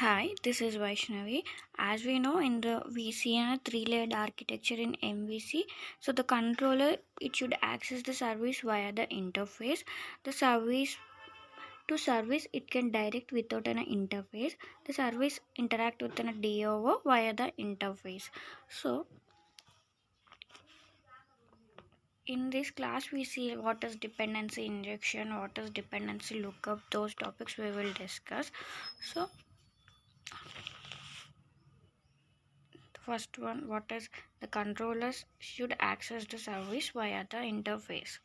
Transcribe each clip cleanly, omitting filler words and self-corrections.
Hi, this is Vaishnavi. As we know, we see a three-layered architecture in MVC. So the controller it should access the service via the interface. The service it can direct without an interface. The service interact with a DOO via the interface. So in this class we see what is dependency injection, what is dependency lookup. Those topics we will discuss. So first one, what is the controllers should access the service via the interface.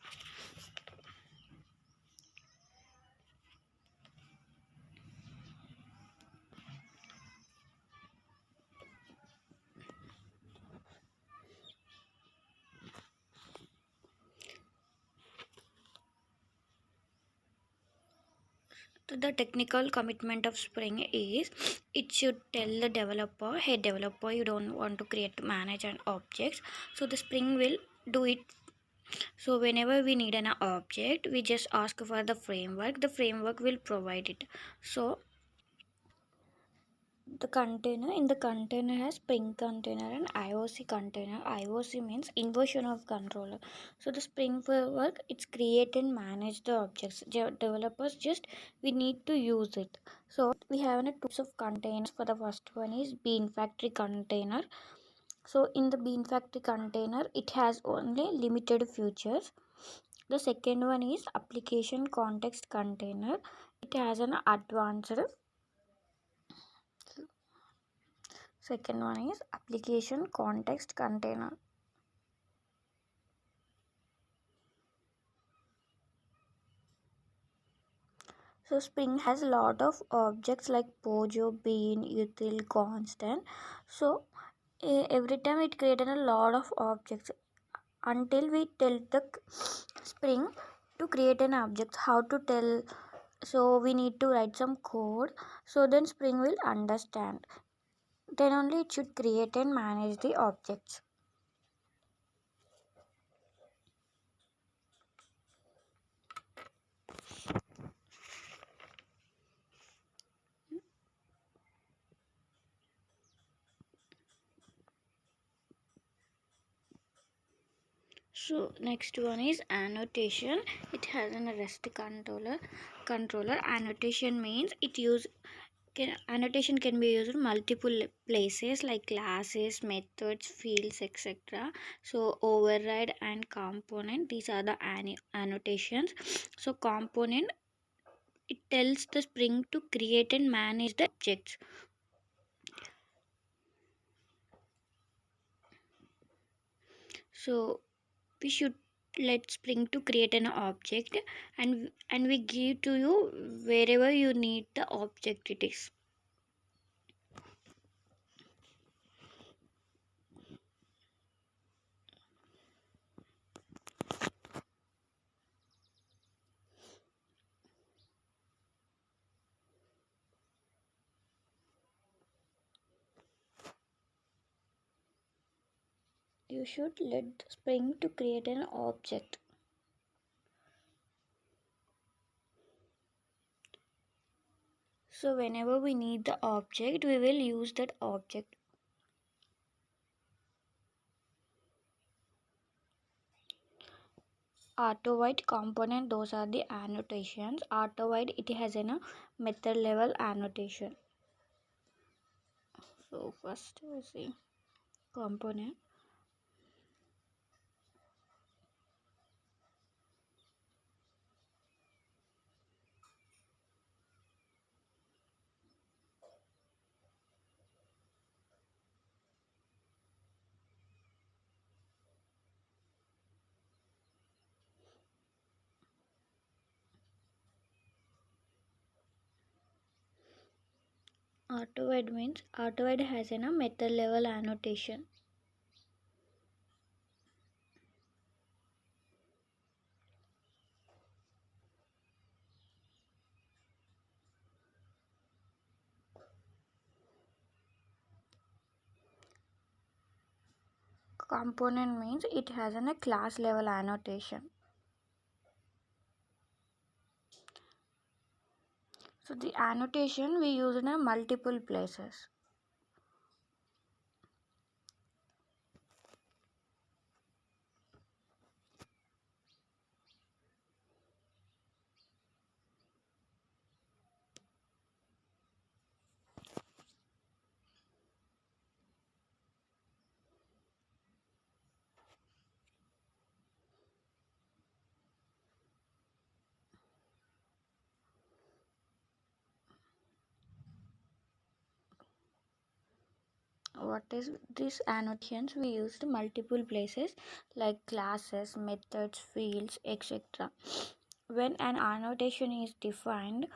So the technical commitment of Spring is it should tell the developer, hey developer, you don't want to create, manage an objects. So the Spring will do it. So whenever we need an object, we just ask for the framework. The framework will provide it. So the container in the container has Spring container and IOC container. IOC means inversion of controller. So the Spring framework it's create and manage the objects. Developers just we need to use it. So we have a types of containers. For the first one is bean factory container. So in the bean factory container it has only limited features. The second one is application context container. It has an advanced. Second one is application context container. So Spring has a lot of objects like Pojo, Bean, Util, Constant. So every time it created a lot of objects until we tell the Spring to create an object. How to tell? So we need to write some code. So then Spring will understand. Then only it should create and manage the objects. So next one is annotation. It has an REST controller. Annotation means annotation can be used in multiple places like classes, methods, fields, etc. So override and component, these are the annotations. So component it tells the Spring to create and manage the objects. So we should let Spring to create an object, and we give to you wherever you need the object it is. You should let Spring to create an object. So whenever we need the object, we will use that object. Auto-wide component, those are the annotations. Auto-wide it has a method level annotation. So first we see component. Auto-wide means auto-wide has a method level annotation. Component means it has a class level annotation. So the annotation we use in a multiple places. What is these annotations we used multiple places like classes, methods, fields, etc. When an annotation is defined,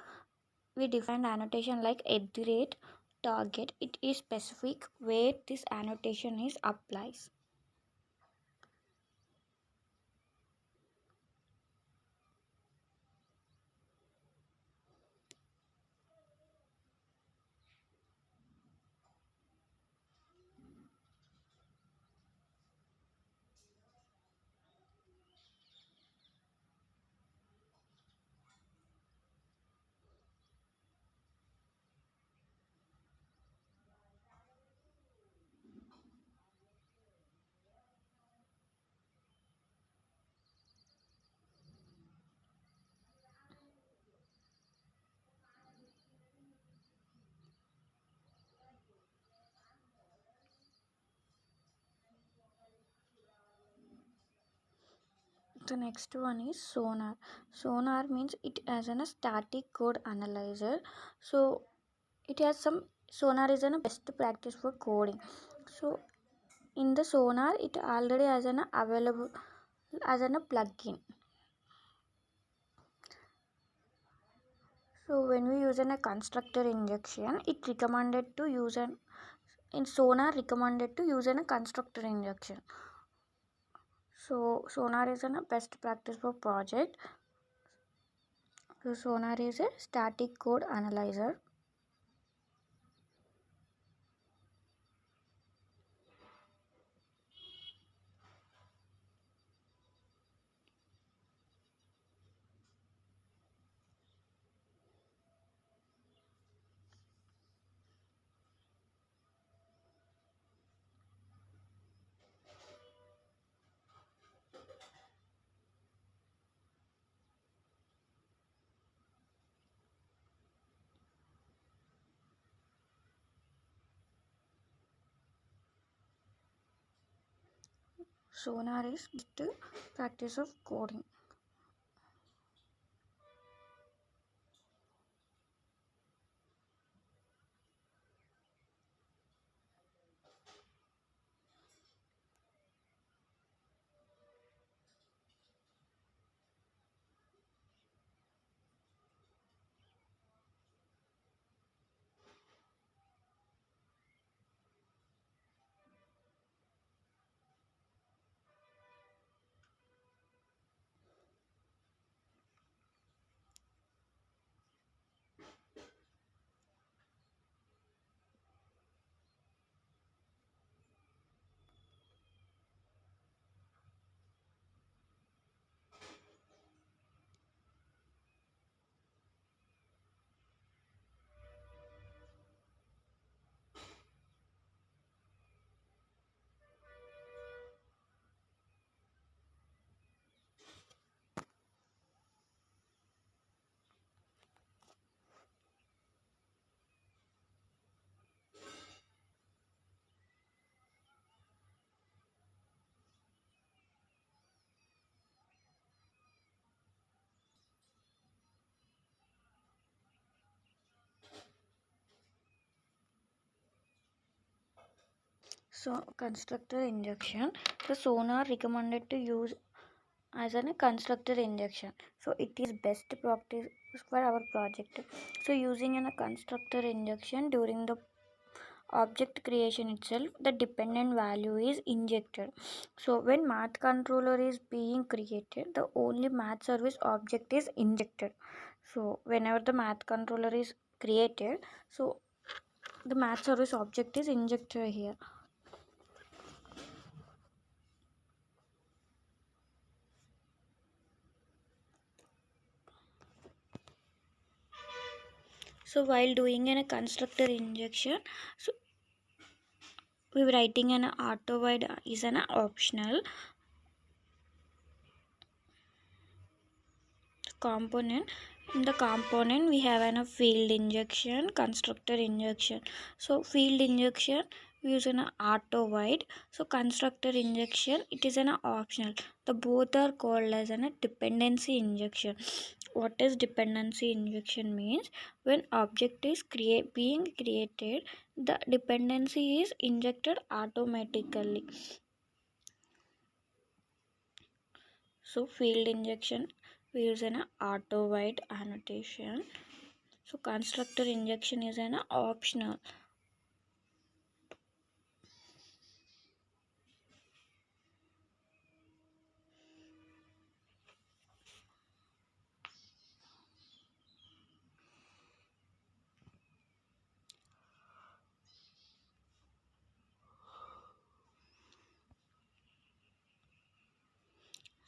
we define annotation like at the rate target. It is specific where this annotation is applies. The next one is sonar. Sonar means it as a static code analyzer. So it has some sonar is a best practice for coding. So in the sonar it already has an available as an a plugin. So when we use a constructor injection, it recommended to use an in sonar recommended to use a constructor injection. So sonar is a best practice for project. So sonar is a static code analyzer. Sonar is the practice of coding. So constructor injection, the sonar recommended to use as a constructor injection. So it is best practice for our project. So using a constructor injection during the object creation itself, the dependent value is injected. So when math controller is being created, the only math service object is injected. So whenever the math controller is created, so the math service object is injected here. So while doing a constructor injection, so we writing an auto void is an optional component. In the component we have a field injection, constructor injection. So field injection we use an auto void, so constructor injection it is an optional. The both are called as a dependency injection. What is dependency injection means? When object is being created, the dependency is injected automatically. So field injection we use an auto void annotation. So constructor injection is an optional.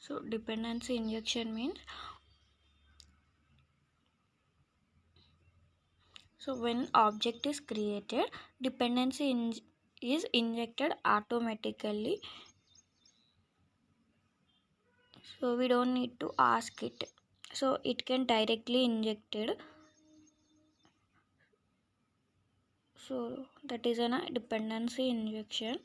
So dependency injection means, so when object is created, dependency is injected automatically. So we don't need to ask it. So it can directly injected. So that is a dependency injection.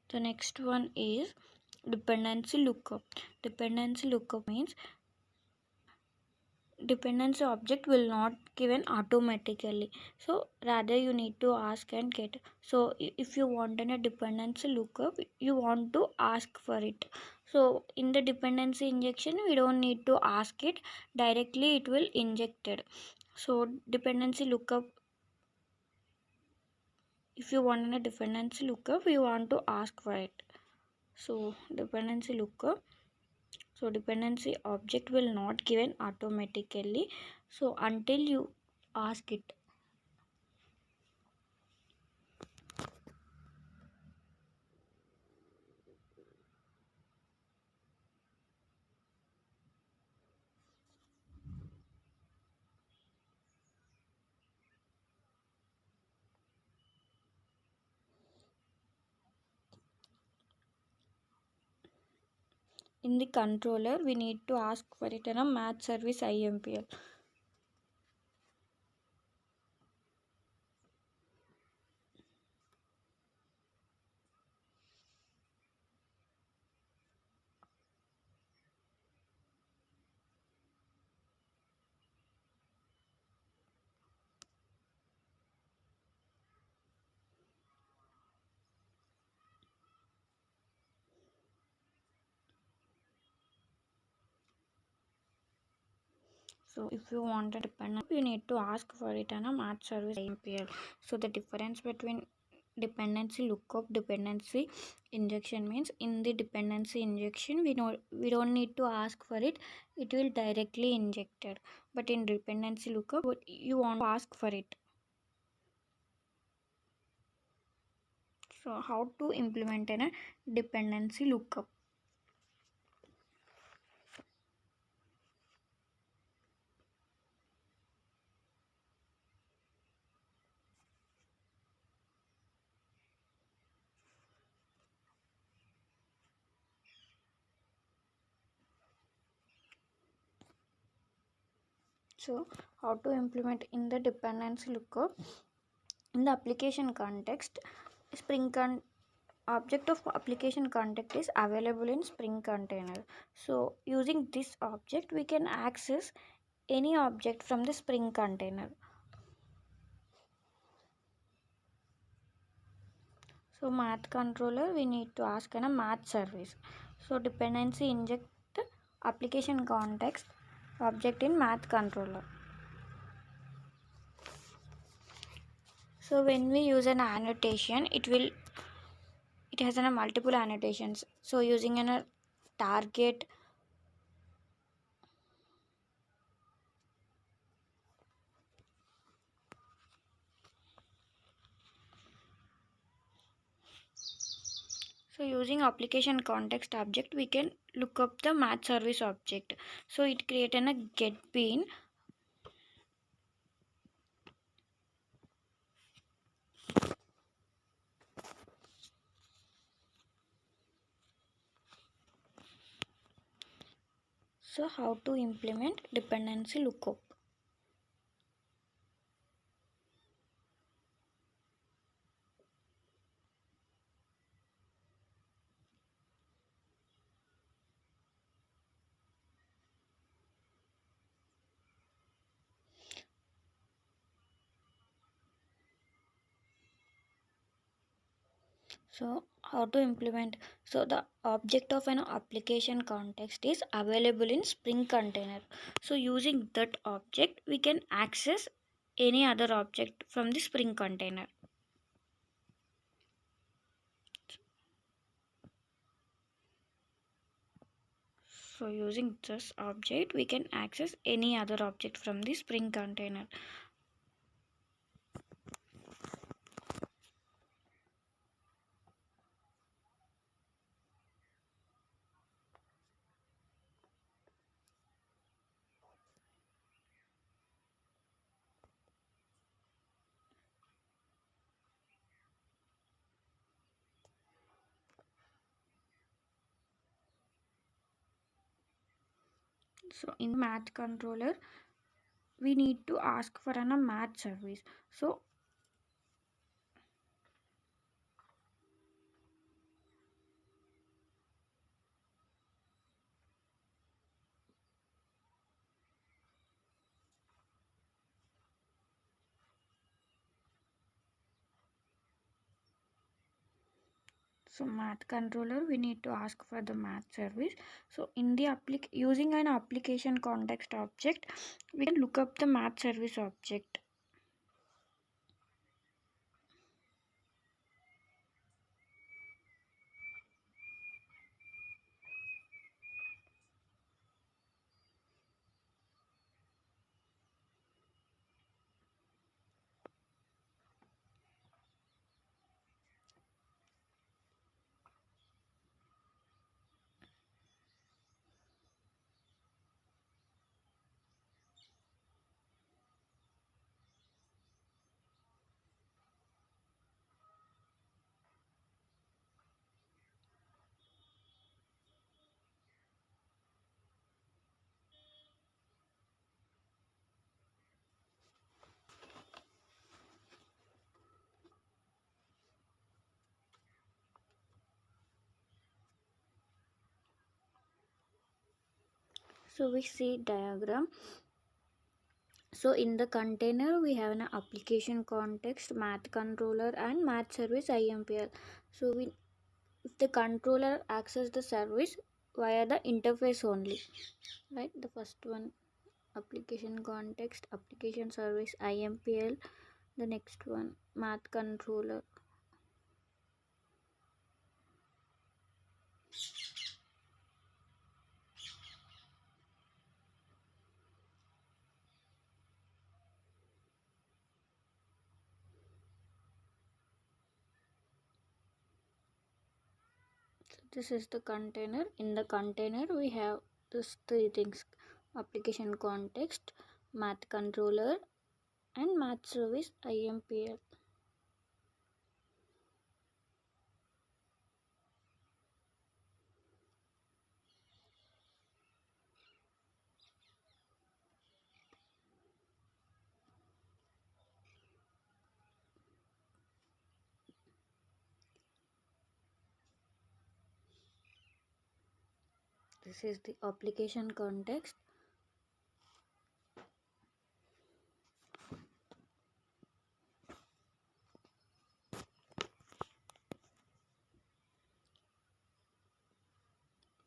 The next one is dependency lookup. Dependency lookup means dependency object will not given automatically, so rather you need to ask and get. So if you want a dependency lookup, you want to ask for it. So in the dependency injection we don't need to ask it, directly it will injected. So dependency lookup, if you want a dependency lookup you want to ask for it. So dependency lookup, so dependency object will not given automatically, so until you ask it. In the controller we need to ask for it in a match service IMPL. So if you want a dependent, you need to ask for it in a match service IMPL. So the difference between dependency lookup, dependency injection means, in the dependency injection we don't need to ask for it, it will directly injected. But in dependency lookup you want to ask for it. So how to implement a dependency lookup? So how to implement in the dependency lookup? In the application context, spring object of application context is available in spring container. So using this object we can access any object from the spring container. So math controller we need to ask a math service. So dependency inject application context object in math controller. So when we use an annotation, it has a multiple annotations. So using a target So using application context object, we can look up the math service object. So it created a get bean. So how to implement dependency lookup? So how to implement? So the object of an application context is available in Spring container. So using that object, we can access any other object from the Spring container. So using this object, we can access any other object from the Spring container. So in math controller, we need to ask for a math service. So math controller, we need to ask for the math service. So in the using an application context object, we can look up the math service object. So we see diagram. So in the container, we have an application context, math controller, and math service IMPL. So if the controller access the service via the interface only, right? The first one, application context, application service IMPL. The next one, math controller. So this is the container. In the container, we have these three things: application context, math controller, and math service IMPL. This is the application context.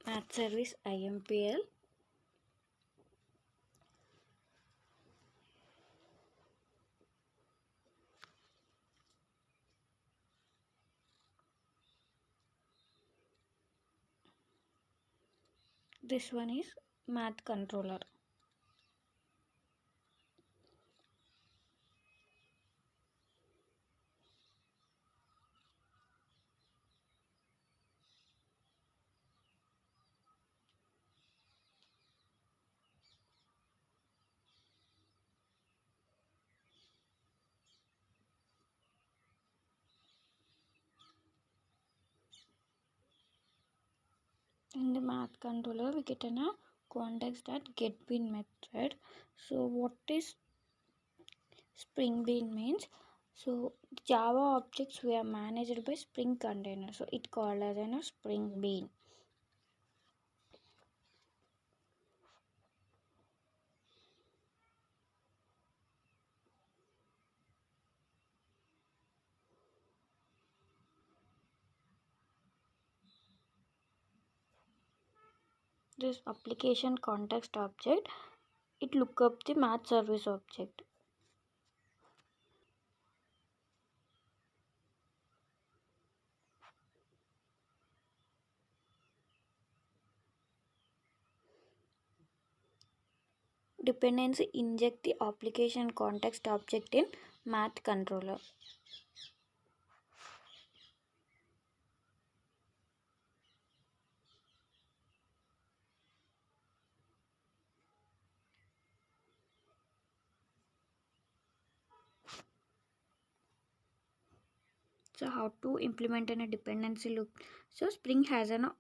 Math service IMPL. This one is math controller. In the math controller, we get a context that get bean method. So what is Spring Bean means? So Java objects were managed by Spring container. So it called as a Spring Bean. This application context object, it look up the math service object. Dependency inject the application context object in math controller. So how to implement a dependency loop? So Spring has an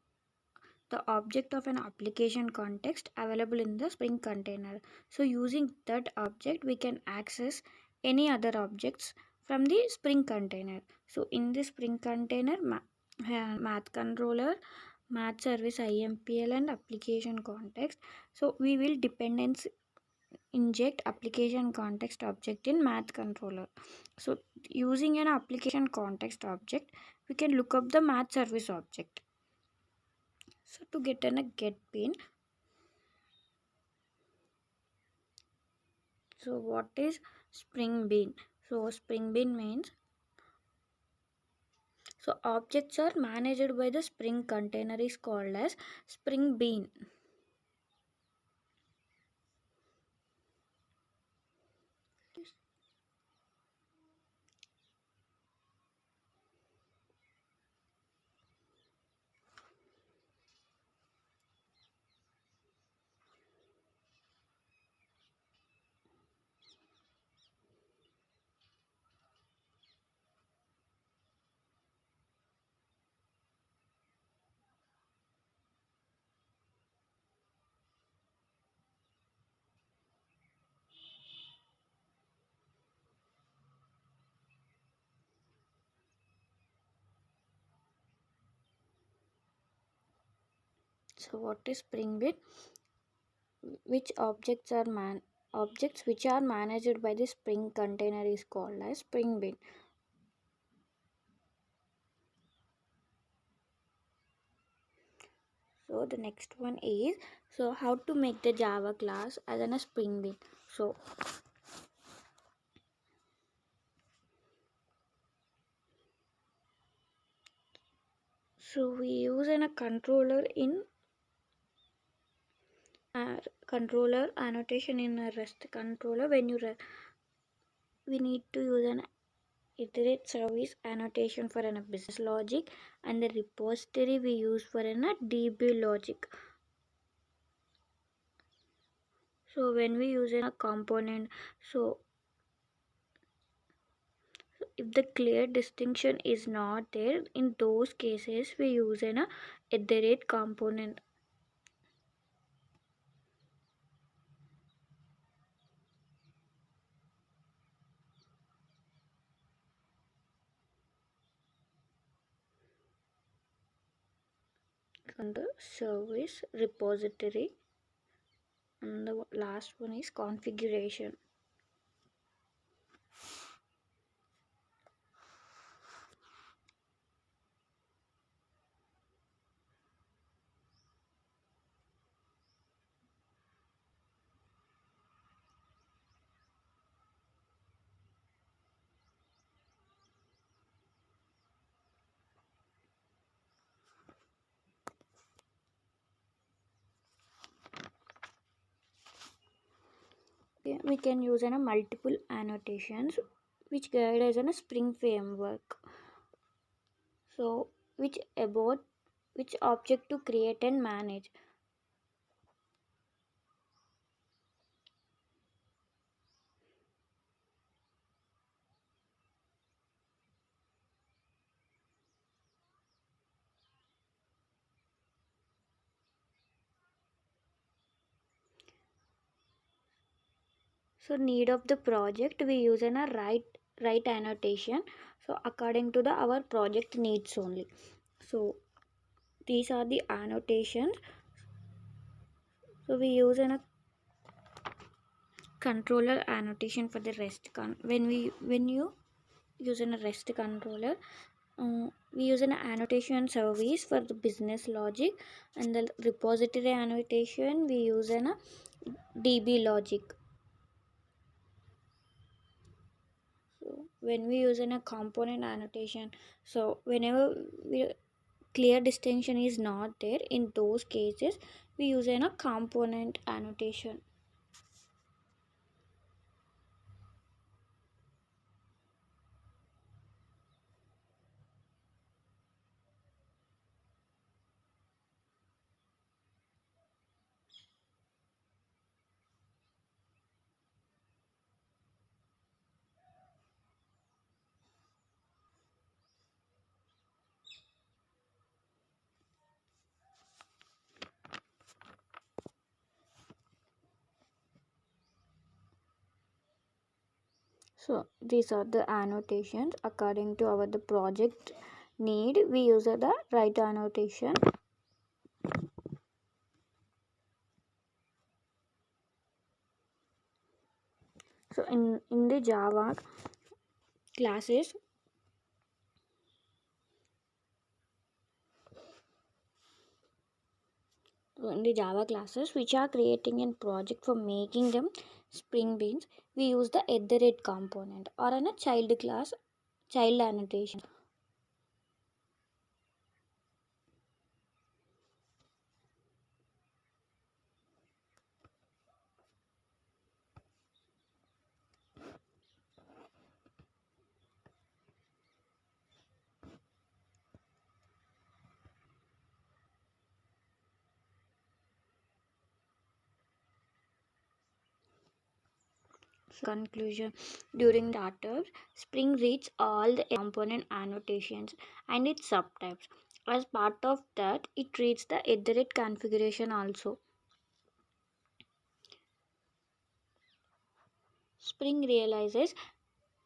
the object of an application context available in the Spring container. So using that object, we can access any other objects from the Spring container. So in the Spring container, math controller, math service IMPL and application context. So we will dependency inject application context object in math controller. So using an application context object, we can look up the math service object. So to get a get pin. So what is Spring Bean? So Spring Bean means, so objects are managed by the Spring container is called as Spring Bean. So what is Spring Bean? Which objects which are managed by the Spring container is called as Spring Bean. So the next one is, so how to make the Java class as a Spring Bean. So we use a controller in controller annotation in a REST controller. When we need to use an iterate service annotation for a business logic, and the repository we use for a DB logic. So when we use a component, so if the clear distinction is not there, in those cases we use an iterate component. And the service repository, and the last one is configuration. We can use multiple annotations which guide us on a Spring framework. So which object to create and manage. So need of the project, we use a write annotation. So according to the our project needs only. So these are the annotations. So we use a controller annotation for the when you use a REST controller, we use an annotation service for the business logic, and the repository annotation we use a DB logic. So when we use in a component annotation, so whenever we clear distinction is not there, in those cases we use in a component annotation. So these are the annotations according to our the project need. We use the right annotation. So in the Java classes, which are creating a project for making them spring beans, we use the component or a child annotation. Conclusion: during startup, Spring reads all the component annotations and its subtypes. As part of that, it reads the configuration also. Spring realizes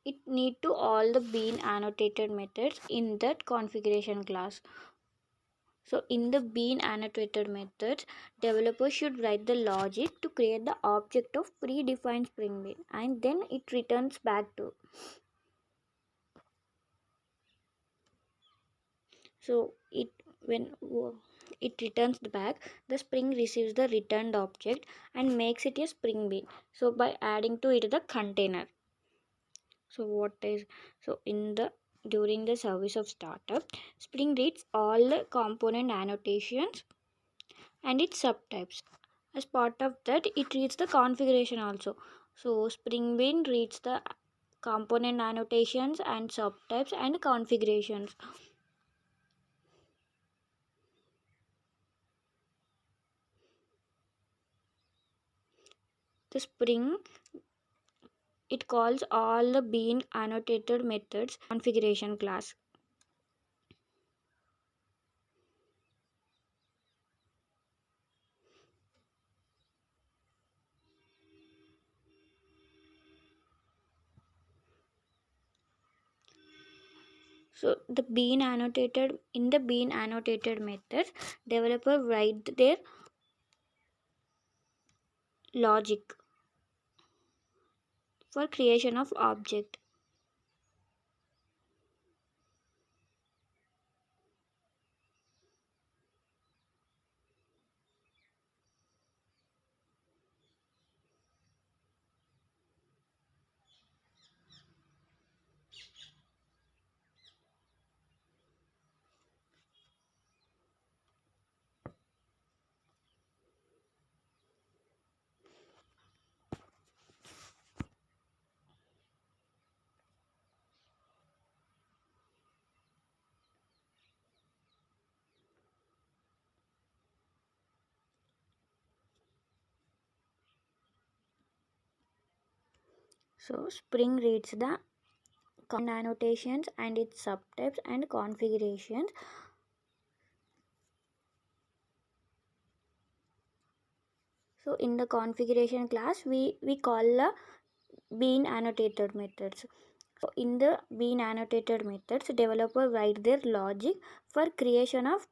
it need to all the bean annotated methods in that configuration class. So in the bean annotated methods, developers should write the logic to create the object of predefined Spring Bean, and then it returns back to. So when it returns back, the Spring receives the returned object and makes it a Spring Bean. So by adding to it the container. So what is so in the during the service of startup, Spring reads all the component annotations and its subtypes. As part of that, it reads the configuration also. So Spring Bean reads the component annotations and subtypes and configurations. The Spring, it calls all the bean annotated methods configuration class. So the bean annotated methods, developer write their logic for creation of object. So Spring reads the annotations and its subtypes and configurations. So in the configuration class, we call the bean annotated methods. So in the bean annotated methods, developer write their logic for creation of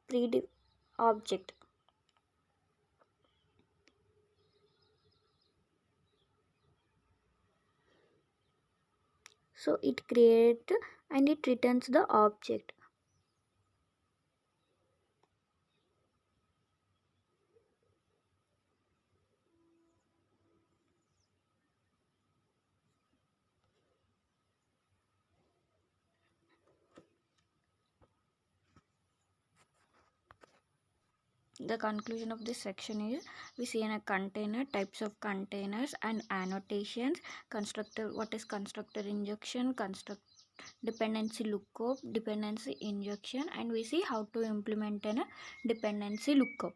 object. So it creates and it returns the object. The conclusion of this section is, we see in a container, types of containers and annotations, constructor, what is constructor injection, construct dependency lookup, dependency injection, and we see how to implement a dependency lookup.